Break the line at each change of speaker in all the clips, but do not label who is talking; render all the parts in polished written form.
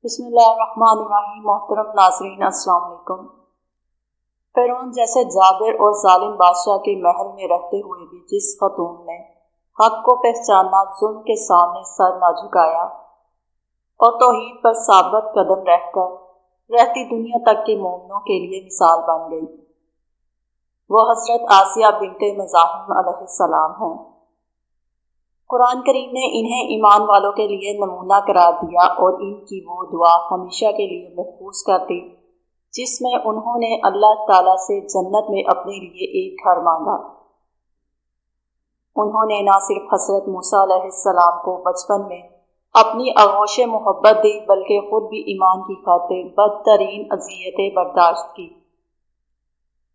بسم اللہ الرحمن الرحیم۔ محترم ناظرین السلام علیکم۔ فرعون جیسے جابر اور ظالم بادشاہ کے محل میں رہتے ہوئے بھی جس خاتون نے حق کو پہچاننا، ظلم کے سامنے سر نہ جھکایا اور توحید پر ثابت قدم رہ کر رہتی دنیا تک کے مومنوں کے لیے مثال بن گئی، وہ حضرت آسیہ بنت مزاحم علیہ السلام ہیں۔ قرآن کریم نے انہیں ایمان والوں کے لیے نمونہ قرار دیا اور ان کی وہ دعا ہمیشہ کے لیے محفوظ کر دی جس میں انہوں نے اللہ تعالیٰ سے جنت میں اپنے لیے ایک گھر مانگا۔ انہوں نے نہ صرف حضرت موسیٰ علیہ السلام کو بچپن میں اپنی آغوش محبت دی بلکہ خود بھی ایمان کی خاطر بدترین اذیتیں برداشت کی۔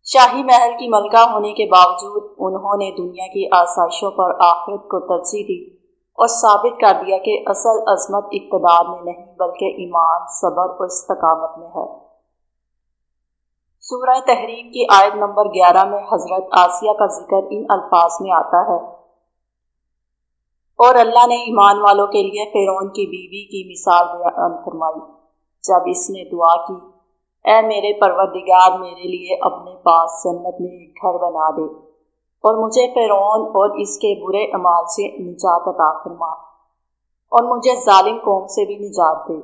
شاہی محل کی ملکہ ہونے کے باوجود انہوں نے دنیا کی آسائشوں پر آخرت کو ترجیح دی اور ثابت کر دیا کہ اصل عظمت اقتدار میں نہیں بلکہ ایمان، صبر اور استقامت میں ہے۔ سورہ تحریم کی آیت نمبر 11 میں حضرت آسیہ کا ذکر ان الفاظ میں آتا ہے، اور اللہ نے ایمان والوں کے لیے فرعون کی بیوی کی مثال بیان فرمائی جب اس نے دعا کی، اے میرے پروردگار، میرے لیے اپنے پاس جنت میں ایک گھر بنا دے اور مجھے فرعون اور اس کے برے اعمال سے نجات عطا فرما اور مجھے ظالم قوم سے بھی نجات دے۔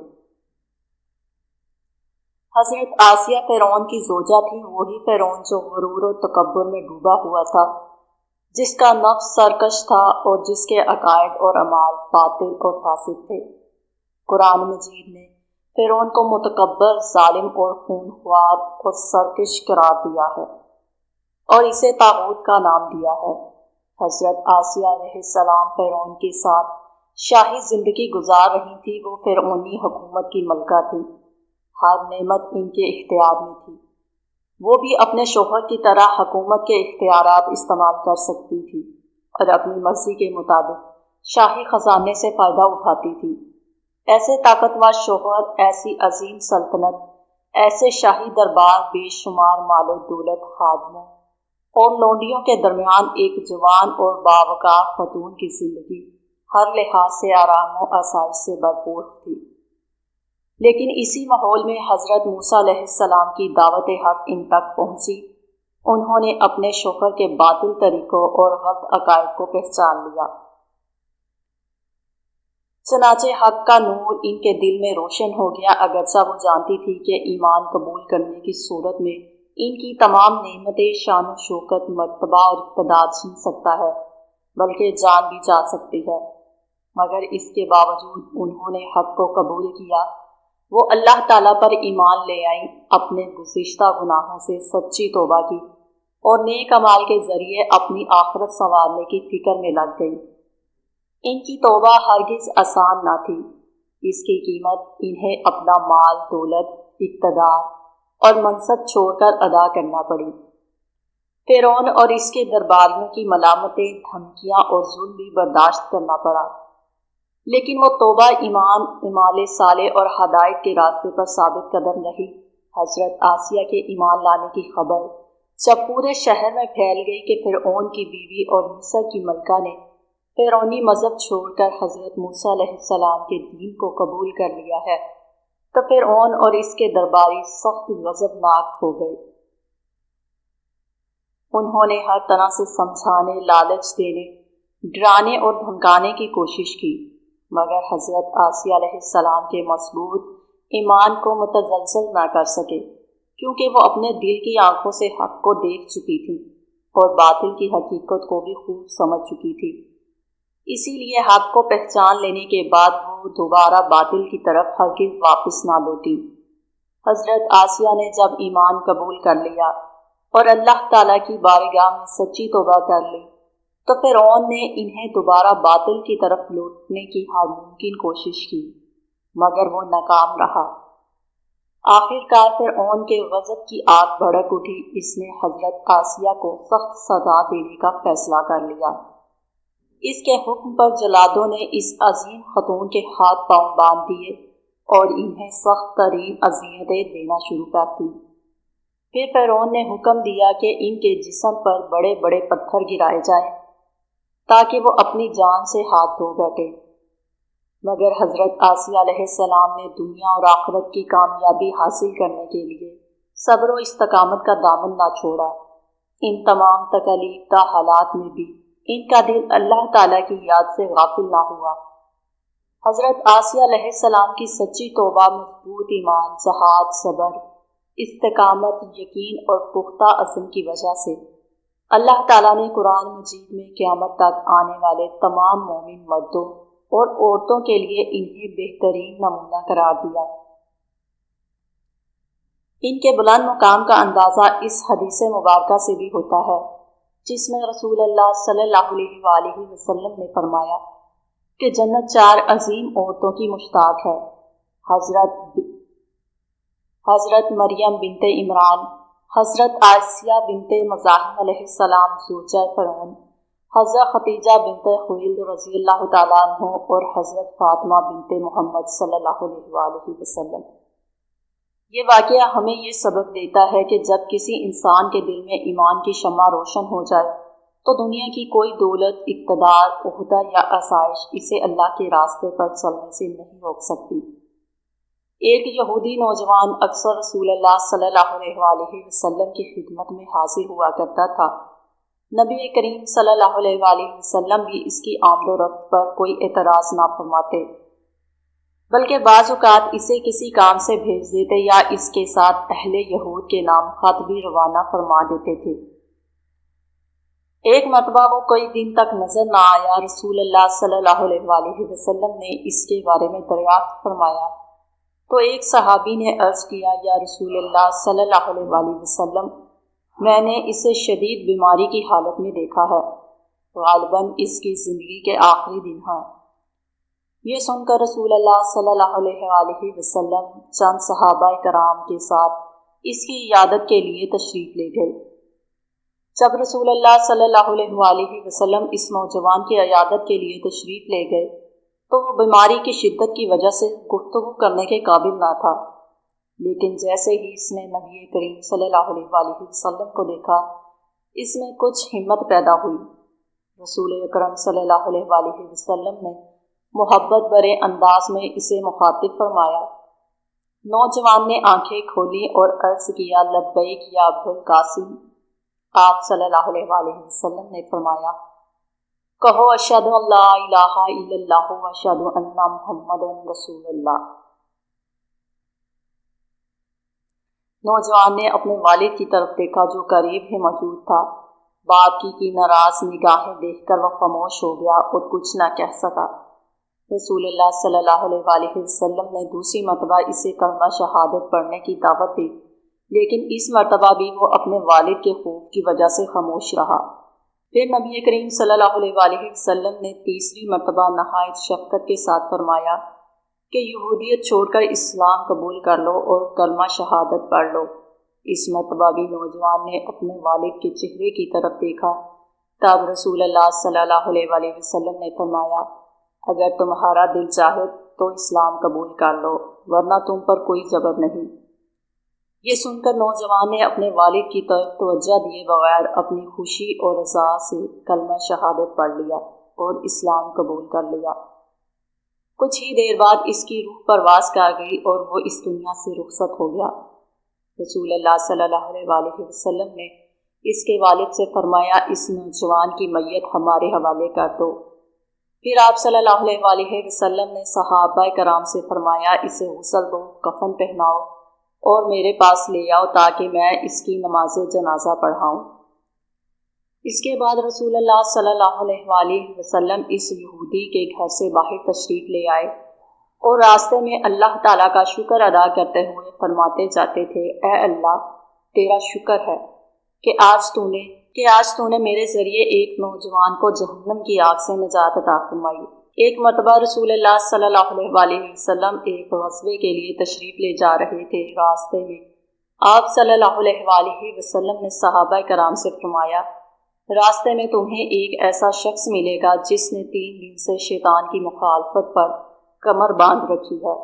حضرت آسیہ فرعون کی زوجہ تھی، وہی فرعون جو غرور و تکبر میں ڈوبا ہوا تھا، جس کا نفس سرکش تھا اور جس کے عقائد اور اعمال باطل اور فاسد تھے۔ قرآن مجید نے فرعون کو متکبر، ظالم اور خونخوار اور سرکش قرار دیا ہے اور اسے طاغوت کا نام دیا ہے۔ حضرت آسیہ علیہ السلام فرعون کے ساتھ شاہی زندگی گزار رہی تھی، وہ فرعونی حکومت کی ملکہ تھی، ہر نعمت ان کے اختیار میں تھی، وہ بھی اپنے شوہر کی طرح حکومت کے اختیارات استعمال کر سکتی تھی اور اپنی مرضی کے مطابق شاہی خزانے سے فائدہ اٹھاتی تھی۔ ایسے طاقتور شوہر، ایسی عظیم سلطنت، ایسے شاہی دربار، بے شمار مال و دولت، خادموں اور لونڈیوں کے درمیان ایک جوان اور باوقار خاتون کی زندگی ہر لحاظ سے آرام و آسائش سے بھرپور تھی۔ لیکن اسی ماحول میں حضرت موسیٰ علیہ السلام کی دعوت حق ان تک پہنچی۔ انہوں نے اپنے شوہر کے باطل طریقوں اور غلط عقائد کو پہچان لیا، چنانچہ حق کا نور ان کے دل میں روشن ہو گیا۔ اگرچہ وہ جانتی تھی کہ ایمان قبول کرنے کی صورت میں ان کی تمام نعمتیں، شان و شوکت، مرتبہ اور اقتدار چھین سکتا ہے، بلکہ جان بھی جا سکتی ہے، مگر اس کے باوجود انہوں نے حق کو قبول کیا۔ وہ اللہ تعالیٰ پر ایمان لے آئیں، اپنے گزشتہ گناہوں سے سچی توبہ کی اور نیک اعمال کے ذریعے اپنی آخرت سنوارنے کی فکر میں لگ گئی۔ ان کی توبہ ہرگز آسان نہ تھی، اس کی قیمت انہیں اپنا مال، دولت، اقتدار اور منصب چھوڑ کر ادا کرنا پڑی۔ فرعون اور اس کے درباریوں کی ملامتیں، دھمکیاں اور ظلم بھی برداشت کرنا پڑا، لیکن وہ توبہ، ایمان، اعمال صالح اور ہدایت کے راستے پر ثابت قدم رہی۔ حضرت آسیہ کے ایمان لانے کی خبر جب پورے شہر میں پھیل گئی کہ فرعون کی بیوی اور مصر کی ملکہ نے فرعونی مذہب چھوڑ کر حضرت موسیٰ علیہ السلام کے دین کو قبول کر لیا ہے، تو فرعون اور اس کے درباری سخت غضبناک ہو گئے۔ انہوں نے ہر طرح سے سمجھانے، لالچ دینے، ڈرانے اور دھمکانے کی کوشش کی، مگر حضرت آسیہ علیہ السلام کے مضبوط ایمان کو متزلزل نہ کر سکے، کیونکہ وہ اپنے دل کی آنکھوں سے حق کو دیکھ چکی تھی اور باطل کی حقیقت کو بھی خوب سمجھ چکی تھی۔ اسی لیے حق کو پہچان لینے کے بعد وہ دوبارہ باطل کی طرف ہرگز واپس نہ لوٹی۔ حضرت آسیہ نے جب ایمان قبول کر لیا اور اللہ تعالیٰ کی بارگاہ میں سچی توبہ کر لی، تو فرعون نے انہیں دوبارہ باطل کی طرف لوٹنے کی ہر ممکن کوشش کی، مگر وہ ناکام رہا۔ آخر کار فرعون کے غضب کی آگ بھڑک اٹھی، اس نے حضرت آسیہ کو سخت سزا دینے کا فیصلہ کر لیا۔ اس کے حکم پر جلادوں نے اس عظیم خاتون کے ہاتھ پاؤں باندھ دیے اور انہیں سخت ترین اذیتیں دینا شروع کر دی۔ پھر فرعون نے حکم دیا کہ ان کے جسم پر بڑے بڑے پتھر گرائے جائیں تاکہ وہ اپنی جان سے ہاتھ دھو بیٹھے۔ مگر حضرت آسیہ علیہ السلام نے دنیا اور آخرت کی کامیابی حاصل کرنے کے لیے صبر و استقامت کا دامن نہ چھوڑا۔ ان تمام تکالیف دہ حالات میں بھی ان کا دل اللہ تعالیٰ کی یاد سے غافل نہ ہوا۔ حضرت آسیہ علیہ السلام کی سچی توبہ، مضبوط ایمان، جہاد، صبر، استقامت، یقین اور پختہ عزم کی وجہ سے اللہ تعالیٰ نے قرآن مجید میں قیامت تک آنے والے تمام مومن مردوں اور عورتوں کے لیے انہیں بہترین نمونہ قرار دیا۔ ان کے بلند مقام کا اندازہ اس حدیث مبارکہ سے بھی ہوتا ہے جس میں رسول اللہ صلی اللہ علیہ وآلہ وسلم نے فرمایا کہ جنت 4 عظیم عورتوں کی مشتاق ہے: حضرت مریم بنت عمران، حضرت آسیہ بنت مزاحم علیہ السلام زوجہ فرعون، حضرت خدیجہ بنت خویلد رضی اللہ تعالیٰ عنہ اور حضرت فاطمہ بنت محمد صلی اللہ علیہ وآلہ وسلم۔ یہ واقعہ ہمیں یہ سبق دیتا ہے کہ جب کسی انسان کے دل میں ایمان کی شمع روشن ہو جائے تو دنیا کی کوئی دولت، اقتدار، عہدہ یا آسائش اسے اللہ کے راستے پر چلنے سے نہیں روک سکتی۔ ایک یہودی نوجوان اکثر رسول اللہ صلی اللہ علیہ وآلہ وسلم کی خدمت میں حاضر ہوا کرتا تھا۔ نبی کریم صلی اللہ علیہ وآلہ وسلم بھی اس کی آمد و رفت پر کوئی اعتراض نہ فرماتے، بلکہ بعض اوقات اسے کسی کام سے بھیج دیتے یا اس کے ساتھ اہل یہود کے نام خط بھی روانہ فرما دیتے تھے۔ ایک مرتبہ وہ کئی دن تک نظر نہ آیا۔ رسول اللہ صلی اللہ علیہ وآلہ وسلم نے اس کے بارے میں دریافت فرمایا تو ایک صحابی نے عرض کیا: یا رسول اللہ صلی اللہ علیہ وآلہ وسلم، میں نے اسے شدید بیماری کی حالت میں دیکھا ہے، غالباً اس کی زندگی کے آخری دن ہیں۔ یہ سن کر رسول اللہ صلی اللہ علیہ وآلہ وسلم چند صحابہ کرام کے ساتھ اس کی عیادت کے لیے تشریف لے گئے۔ جب رسول اللہ صلی اللہ علیہ وآلہ وسلم اس نوجوان کی عیادت کے لیے تشریف لے گئے تو وہ بیماری کی شدت کی وجہ سے گفتگو کرنے کے قابل نہ تھا، لیکن جیسے ہی اس نے نبی کریم صلی اللہ علیہ وآلہ وسلم کو دیکھا، اس میں کچھ ہمت پیدا ہوئی۔ رسول اکرم صلی اللہ علیہ وآلہ وسلم نے محبت بھرے انداز میں اسے مخاطب فرمایا۔ نوجوان نے آنکھیں کھولی اور عرض کیا: لبیک یا ابوالقاسم۔ آپ صلی اللہ علیہ وآلہ وسلم نے فرمایا: کہو اشہد ان لا الہ الا اللہ و اشہد ان محمدًا رسول اللہ۔ نوجوان نے اپنے والد کی طرف دیکھا جو قریب ہی موجود تھا۔ باپ کی ناراض نگاہیں دیکھ کر وہ خاموش ہو گیا اور کچھ نہ کہہ سکا۔ رسول اللہ صلی اللہ علیہ وآلہ وسلم نے دوسری مرتبہ اسے کلمہ شہادت پڑھنے کی دعوت دی، لیکن اس مرتبہ بھی وہ اپنے والد کے خوف کی وجہ سے خاموش رہا۔ پھر نبی کریم صلی اللہ علیہ وآلہ وسلم نے تیسری مرتبہ نہایت شفقت کے ساتھ فرمایا کہ یہودیت چھوڑ کر اسلام قبول کر لو اور کلمہ شہادت پڑھ لو۔ اس مرتبہ بھی نوجوان نے اپنے والد کے چہرے کی طرف دیکھا۔ تب رسول اللہ صلی اللہ علیہ وآلہ وسلم نے فرمایا: اگر تمہارا دل چاہے تو اسلام قبول کر لو، ورنہ تم پر کوئی جبر نہیں۔ یہ سن کر نوجوان نے اپنے والد کی طرف توجہ دیے بغیر اپنی خوشی اور رضا سے کلمہ شہادت پڑھ لیا اور اسلام قبول کر لیا۔ کچھ ہی دیر بعد اس کی روح پرواز کر گئی اور وہ اس دنیا سے رخصت ہو گیا۔ رسول اللہ صلی اللہ علیہ وآلہ وسلم نے اس کے والد سے فرمایا: اس نوجوان کی میت ہمارے حوالے کر دو۔ پھر آپ صلی اللہ علیہ وآلہ وسلم نے صحابہ کرام سے فرمایا: اسے غسل دو، کفن پہناؤ اور میرے پاس لے آؤ تاکہ میں اس کی نماز جنازہ پڑھاؤں۔ اس کے بعد رسول اللہ صلی اللہ علیہ وآلہ وسلم اس یہودی کے گھر سے باہر تشریف لے آئے اور راستے میں اللہ تعالیٰ کا شکر ادا کرتے ہوئے فرماتے جاتے تھے: اے اللہ، تیرا شکر ہے کہ آج تو نے میرے ذریعے ایک نوجوان کو جہنم کی آگ سے نجات عطا فرمائی۔ ایک مرتبہ رسول اللہ صلی اللہ علیہ وآلہ وسلم ایک غزوے کے لیے تشریف لے جا رہے تھے۔ راستے میں آپ صلی اللہ علیہ وآلہ وسلم نے صحابہ کرام سے فرمایا: راستے میں تمہیں ایک ایسا شخص ملے گا جس نے 3 دن سے شیطان کی مخالفت پر کمر باندھ رکھی ہے۔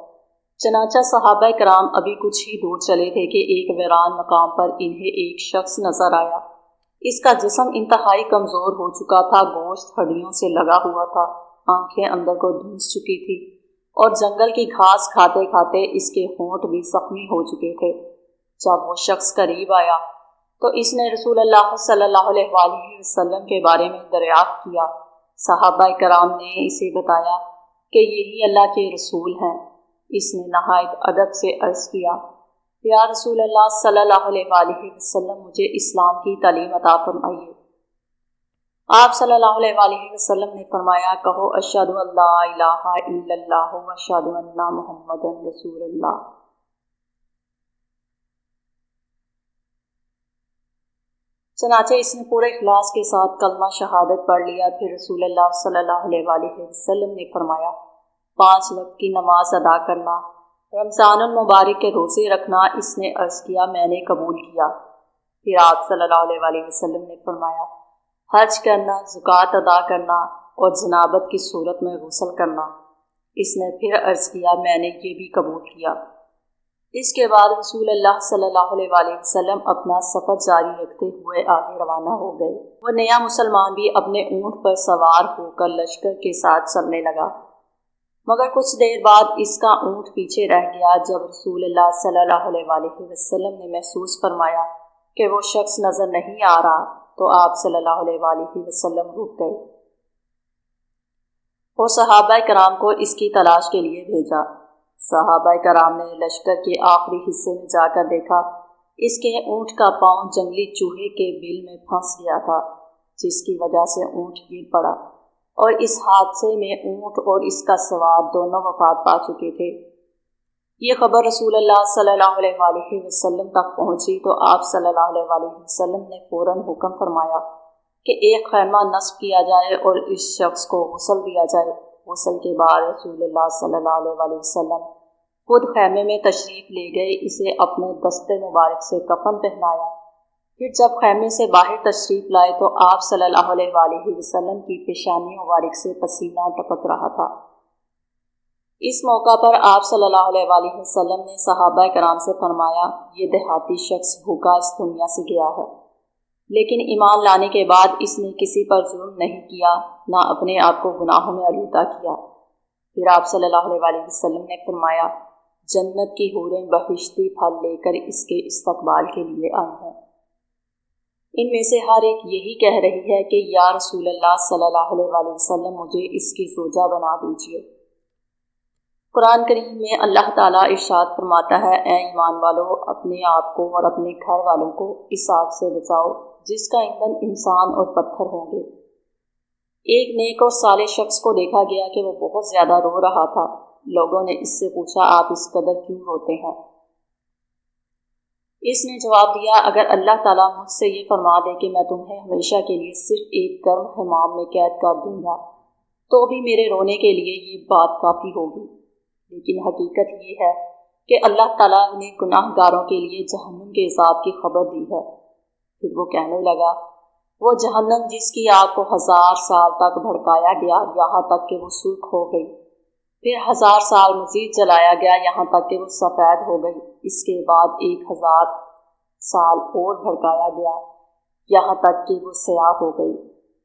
چنانچہ صحابہ کرام ابھی کچھ ہی دور چلے تھے کہ ایک ویران مقام پر انہیں ایک شخص نظر آیا۔ اس کا جسم انتہائی کمزور ہو چکا تھا، گوشت ہڈیوں سے لگا ہوا تھا، آنکھیں اندر کو دھنس چکی تھی اور جنگل کی گھاس کھاتے کھاتے اس کے ہونٹ بھی زخمی ہو چکے تھے۔ جب وہ شخص قریب آیا تو اس نے رسول اللہ صلی اللہ علیہ وآلہ وسلم کے بارے میں دریافت کیا۔ صحابہ کرام نے اسے بتایا کہ یہی اللہ کے رسول ہیں۔ اس نے نہایت ادب سے عرض کیا، یا رسول اللہ صلی اللہ علیہ وآلہ وسلم، مجھے اسلام کی تعلیم عطا فرمائیے۔ آپ صلی اللہ علیہ وآلہ وسلم نے فرمایا، کہو اشہد ان لا الہ الا اللہ و اشہد ان محمد رسول اللہ۔ چنانچہ اس نے پورے اخلاص کے ساتھ کلمہ شہادت پڑھ لیا۔ پھر رسول اللہ صلی اللہ علیہ وآلہ وسلم نے فرمایا، 5 وقت کی نماز ادا کرنا، رمضان المبارک کے روزے رکھنا۔ اس نے عرض کیا، میں نے قبول کیا۔ پھر آپ صلی اللہ علیہ وآلہ وسلم نے فرمایا، حج کرنا، زکوٰۃ ادا کرنا اور جنابت کی صورت میں غسل کرنا۔ اس نے پھر عرض کیا، میں نے یہ بھی قبول کیا۔ اس کے بعد رسول اللہ صلی اللہ علیہ وآلہ وسلم اپنا سفر جاری رکھتے ہوئے آگے روانہ ہو گئے۔ وہ نیا مسلمان بھی اپنے اونٹ پر سوار ہو کر لشکر کے ساتھ چلنے لگا، مگر کچھ دیر بعد اس کا اونٹ پیچھے رہ گیا۔ جب رسول اللہ صلی اللہ علیہ وآلہ وسلم نے محسوس فرمایا کہ وہ شخص نظر نہیں آ رہا تو آپ صلی اللہ علیہ وآلہ وسلم رک گئے اور صحابہ کرام کو اس کی تلاش کے لیے بھیجا۔ صحابہ کرام نے لشکر کے آخری حصے میں جا کر دیکھا، اس کے اونٹ کا پاؤں جنگلی چوہے کے بل میں پھنس گیا تھا، جس کی وجہ سے اونٹ گر پڑا، اور اس حادثے میں اونٹ اور اس کا سوار دونوں وفات پا چکے تھے۔ یہ خبر رسول اللہ صلی اللہ علیہ وآلہ وسلم تک پہنچی تو آپ صلی اللہ علیہ وآلہ وسلم نے فوراً حکم فرمایا کہ ایک خیمہ نصب کیا جائے اور اس شخص کو غسل دیا جائے۔ غسل کے بعد رسول اللہ صلی اللہ علیہ وآلہ وسلم خود خیمے میں تشریف لے گئے، اسے اپنے دستے مبارک سے کفن پہنایا۔ پھر جب خیمے سے باہر تشریف لائے تو آپ صلی اللہ علیہ وآلہ وسلم کی پیشانی مبارک سے پسینہ ٹپک رہا تھا۔ اس موقع پر آپ صلی اللہ علیہ وآلہ وسلم نے صحابہ کرام سے فرمایا، یہ دیہاتی شخص بھوکا اس دنیا سے گیا ہے، لیکن ایمان لانے کے بعد اس نے کسی پر ظلم نہیں کیا، نہ اپنے آپ کو گناہوں میں آلودہ کیا۔ پھر آپ صلی اللہ علیہ وآلہ وسلم نے فرمایا، جنت کی حوریں بہشتی پھل لے کر اس کے استقبال کے لیے آئی ہیں۔ ان میں سے ہر ایک یہی کہہ رہی ہے کہ یا رسول اللہ صلی اللہ علیہ وآلہ وسلم، مجھے اس کی زوجہ بنا دیجیے۔ قرآن کریم میں اللہ تعالیٰ ارشاد فرماتا ہے، اے ایمان والو، اپنے آپ کو اور اپنے گھر والوں کو اس آگ سے بچاؤ جس کا ایندھن انسان اور پتھر ہوں گے۔ ایک نیک اور صالح شخص کو دیکھا گیا کہ وہ بہت زیادہ رو رہا تھا۔ لوگوں نے اس سے پوچھا، آپ اس قدر کیوں روتے ہیں؟ اس نے جواب دیا، اگر اللہ تعالیٰ مجھ سے یہ فرما دے کہ میں تمہیں ہمیشہ کے لیے صرف ایک گرم حمام میں قید کر دوں گا تو بھی میرے رونے کے لیے یہ بات کافی ہوگی، لیکن حقیقت یہ ہے کہ اللہ تعالیٰ نے گناہ گاروں کے لیے جہنم کے عذاب کی خبر دی ہے۔ پھر وہ کہنے لگا، وہ جہنم جس کی آگ کو 1000 سال تک بھڑکایا گیا یہاں تک کہ وہ سرخ ہو گئی، پھر 1000 سال مزید جلایا گیا یہاں تک کہ وہ سفید ہو گئی، اس کے بعد 1000 سال اور بھڑکایا گیا یہاں تک کہ وہ سیاہ ہو گئی،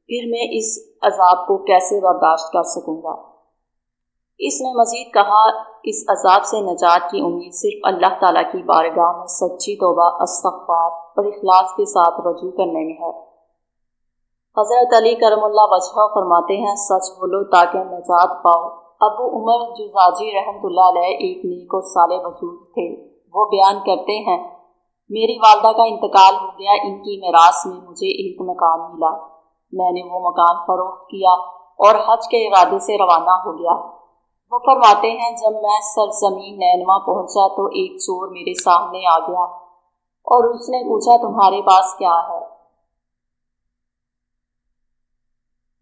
پھر میں اس عذاب کو کیسے برداشت کر سکوں گا؟ اس نے مزید کہا، اس عذاب سے نجات کی امید صرف اللہ تعالیٰ کی بارگاہ میں سچی توبہ، استغفار اور اخلاص کے ساتھ رجوع کرنے میں ہے۔ حضرت علی کرم اللہ وجہہ فرماتے ہیں، سچ بولو تاکہ نجات پاؤ۔ ابو عمر جزاجی رحمۃ اللہ علیہ ایک نیک اور صالح بزرگ تھے۔ وہ بیان کرتے ہیں، میری والدہ کا انتقال ہو گیا، ان کی میراث میں مجھے ایک مکان ملا، میں نے وہ مکان فروخت کیا اور حج کے ارادے سے روانہ ہو گیا۔ وہ فرماتے ہیں، جب میں سرزمین نینوا پہنچا تو ایک چور میرے سامنے آ گیا اور اس نے پوچھا، تمہارے پاس کیا ہے؟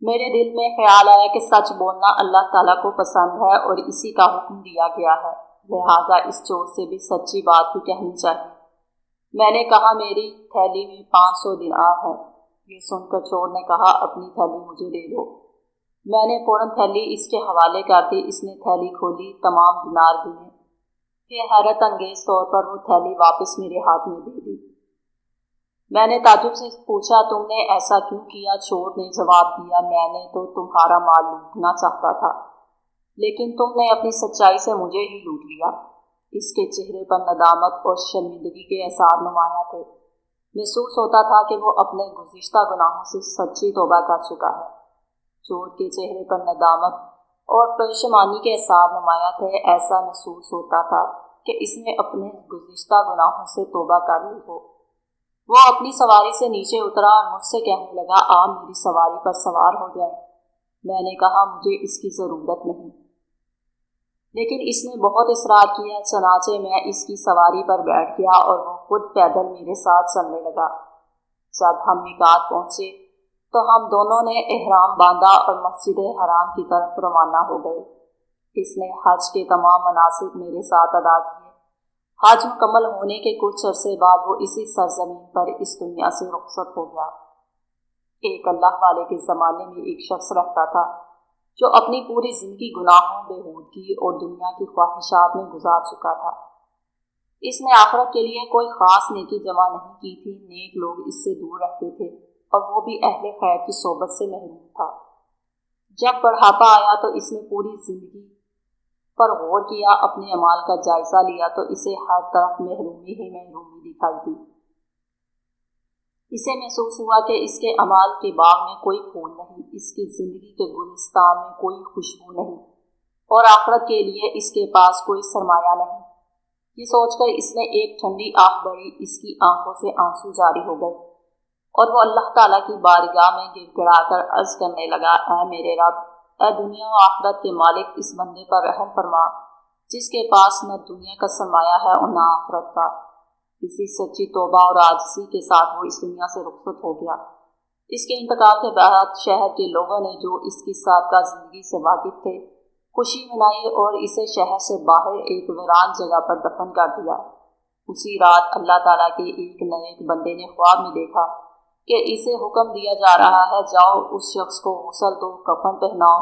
میرے دل میں خیال آیا کہ سچ بولنا اللہ تعالیٰ کو پسند ہے اور اسی کا حکم دیا گیا ہے، لہٰذا اس چور سے بھی سچی بات ہی کہنی چاہیے۔ میں نے کہا، میری تھیلی میں 500 دینار ہے۔ یہ سن کر چور نے کہا، اپنی تھیلی مجھے دے دو۔ میں نے فوراً تھیلی اس کے حوالے کر دی۔ اس نے تھیلی کھولی، تمام دینار گنے، پھر حیرت انگیز طور پر وہ تھیلی واپس میرے ہاتھ میں دے دی۔ میں نے تعجب سے پوچھا، تم نے ایسا کیوں کیا؟ چور نے جواب دیا، میں نے تو تمہارا مال لوٹنا چاہتا تھا۔ لیکن تم نے اپنی سچائی سے مجھے ہی لوٹ لیا۔ اس کے چہرے پر ندامت اور شرمندگی کے احساس نمایاں تھے۔ محسوس ہوتا تھا کہ وہ اپنے گزشتہ گناہوں سے سچی توبہ کر چکا ہے۔ چور کے چہرے پر ندامت اور پشیمانی کے احساس نمایاں تھے۔ ایسا محسوس ہوتا تھا کہ اس نے اپنے گزشتہ گناہوں سے توبہ کر لی ہو۔ وہ اپنی سواری سے نیچے اترا اور مجھ سے کہنے لگا، آپ میری سواری پر سوار ہو جائیں۔ میں نے کہا، مجھے اس کی ضرورت نہیں، لیکن اس نے بہت اصرار کیا۔ چنانچہ میں اس کی سواری پر بیٹھ گیا اور وہ خود پیدل میرے ساتھ چلنے لگا۔ جب ہم میقات پہنچے تو ہم دونوں نے احرام باندھا اور مسجد حرام کی طرف روانہ ہو گئے۔ اس نے حج کے تمام مناسک میرے ساتھ ادا کیے۔ حج مکمل ہونے کے کچھ عرصے بعد وہ اسی سرزمین پر اس دنیا سے رخصت ہو گیا۔ ایک اللہ والے کے زمانے میں ایک شخص رہتا تھا جو اپنی پوری زندگی گناہوں، بےہودگی اور دنیا کی خواہشات میں گزار چکا تھا۔ اس نے آخرت کے لیے کوئی خاص نیکی جمع نہیں کی تھی۔ نیک لوگ اس سے دور رہتے تھے اور وہ بھی اہل خیر کی صحبت سے محروم تھا۔ جب بڑھاپا آیا تو اس نے پوری زندگی پر غور کیا، اپنے اعمال کا جائزہ لیا تو اسے ہر طرف محرومی ہی محرومی دکھائی دی۔ اسے محسوس ہوا کہ اس کے اعمال کے باغ میں کوئی پھول نہیں، اس کی زندگی کے گلستان میں کوئی خوشبو نہیں، اور آخرت کے لیے اس کے پاس کوئی سرمایہ نہیں۔ یہ سوچ کر اس نے ایک ٹھنڈی آہ بھری۔ اس کی آنکھوں سے آنسو جاری ہو گئے اور وہ اللہ تعالیٰ کی بارگاہ میں گر گڑا کر عرض کرنے لگا، اے میرے رب، اے دنیا و آخرت کے مالک، اس بندے پر رحم فرما جس کے پاس نہ دنیا کا سرمایہ ہے اور نہ آخرت کا۔ اسی سچی توبہ اور عاجزی کے ساتھ وہ اس دنیا سے رخصت ہو گیا۔ اس کے انتقال کے بعد شہر کے لوگوں نے، جو اس کی سابقہ زندگی سے واقف تھے، خوشی منائی اور اسے شہر سے باہر ایک ویران جگہ پر دفن کر دیا۔ اسی رات اللہ تعالیٰ کے ایک نیک بندے نے خواب میں دیکھا کہ اسے حکم دیا جا رہا ہے، جاؤ اس شخص کو غسل دو، کفن پہناؤ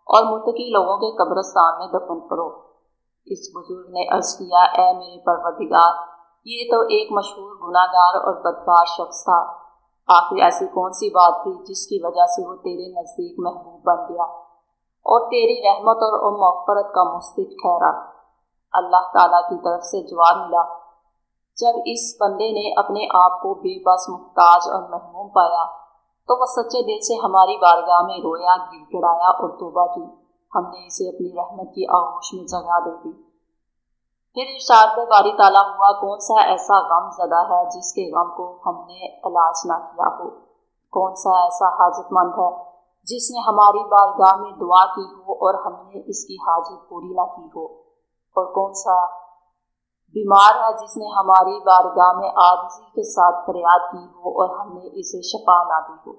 اور متقی لوگوں کے قبرستان میں دفن کرو۔ اس بزرگ نے عرض کیا، اے میرے پروردگار، یہ تو ایک مشہور گناہ گار اور بدکار شخص تھا۔ آخر ایسی کون سی بات تھی جس کی وجہ سے وہ تیرے نزدیک محبوب بن گیا اور تیری رحمت اور مغفرت کا مستحق ٹھہرا؟ اللہ تعالیٰ کی طرف سے جواب ملا، جب اس بندے نے اپنے آپ کو بے بس، محتاج اور محروم پایا تو وہ سچے دل سے ہماری بارگاہ میں رویا، گر گڑایا اور توبہ کی۔ ہم نے اسے اپنی رحمت کی آغوش میں جگہ دے دی۔ پھر ارشاد باری تعالیٰ ہوا، کون سا ایسا غم زدہ ہے جس کے غم کو ہم نے علاج نہ کیا ہو؟ کون سا ایسا حاجت مند ہے جس نے ہماری بارگاہ میں دعا کی ہو اور ہم نے اس کی حاجت پوری نہ کی ہو؟ اور کون سا بیمار ہے جس نے ہماری بارگاہ میں عاجزی کے ساتھ فریاد کی ہو اور ہم نے اسے شفا نہ دی ہو؟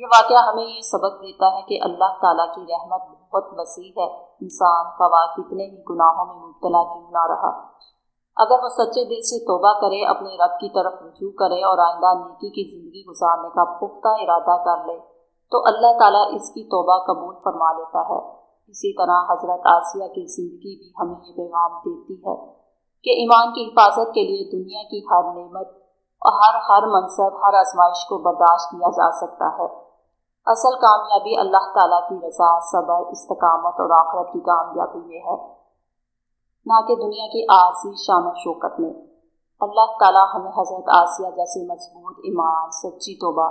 یہ واقعہ ہمیں یہ سبق دیتا ہے کہ اللہ تعالیٰ کی رحمت بہت وسیع ہے، انسان خواہ کتنے ہی گناہوں میں مبتلا کیوں نہ رہا۔ اگر وہ سچے دل سے توبہ کرے، اپنے رب کی طرف رجوع کرے اور آئندہ نیکی کی زندگی گزارنے کا پختہ ارادہ کر لے تو اللہ تعالیٰ اس کی توبہ قبول فرما لیتا ہے۔ اسی طرح حضرت آسیہ کی زندگی بھی ہمیں یہ پیغام دیتی ہے کہ ایمان کی حفاظت کے لیے دنیا کی ہر نعمت اور ہر منصب، ہر آزمائش کو برداشت کیا جا سکتا ہے۔ اصل کامیابی اللہ تعالیٰ کی رضا، صبر، استقامت اور آخرت کی کامیابی میں ہے، نہ کہ دنیا کی عارضی شان و شوکت میں۔ اللہ تعالیٰ ہمیں حضرت آسیہ جیسے مضبوط ایمان، سچی توبہ،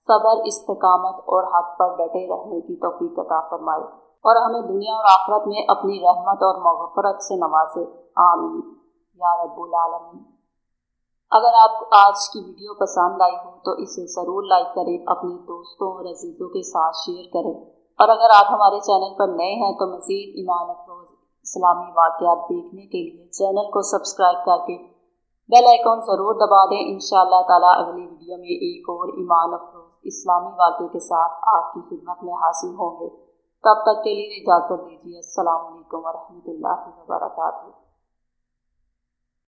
صبر، استقامت اور حق پر ڈٹے رہنے کی توفیق عطا فرمائے اور ہمیں دنیا اور آخرت میں اپنی رحمت اور مغفرت سے نوازے۔ آمین یا رب العالمین۔ اگر آپ کو آج کی ویڈیو پسند آئی ہو تو اسے ضرور لائک کریں، اپنے دوستوں اور عزیزوں کے ساتھ شیئر کریں، اور اگر آپ ہمارے چینل پر نئے ہیں تو مزید ایمان افروز اسلامی واقعات دیکھنے کے لیے چینل کو سبسکرائب کر کے بیل آئیکن ضرور دبا دیں۔ انشاءاللہ تعالیٰ اگلی ویڈیو میں ایک اور ایمان افروز اسلامی واقعے کے ساتھ آپ کی خدمت میں حاضر ہوں گے۔ تب تک کے لیے اجازت دیجیے۔ السلام علیکم ورحمۃ اللہ وبرکاتہ۔